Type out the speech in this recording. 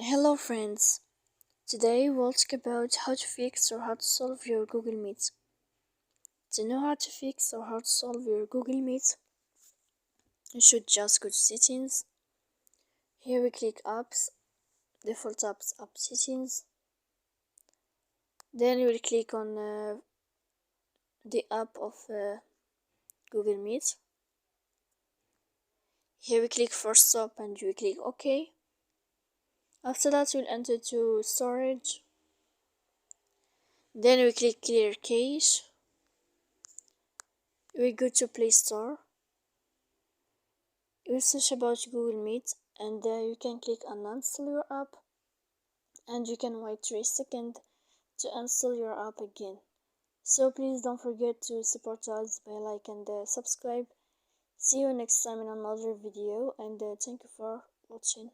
Hello friends, today we'll talk about how to fix or how to solve your Google Meet. To know how to fix or how to solve your Google Meet, you should just go to settings. Here we click apps, default apps, app settings. Then we will click on the app of Google Meet. Here we click first stop and we click OK. After that we'll enter to storage. Then we click clear cache. We go to Play Store. You search about Google Meet and you can click uninstall your app and you can wait 3 seconds to install your app again. So please don't forget to support us by like and subscribe. See you next time in another video and thank you for watching.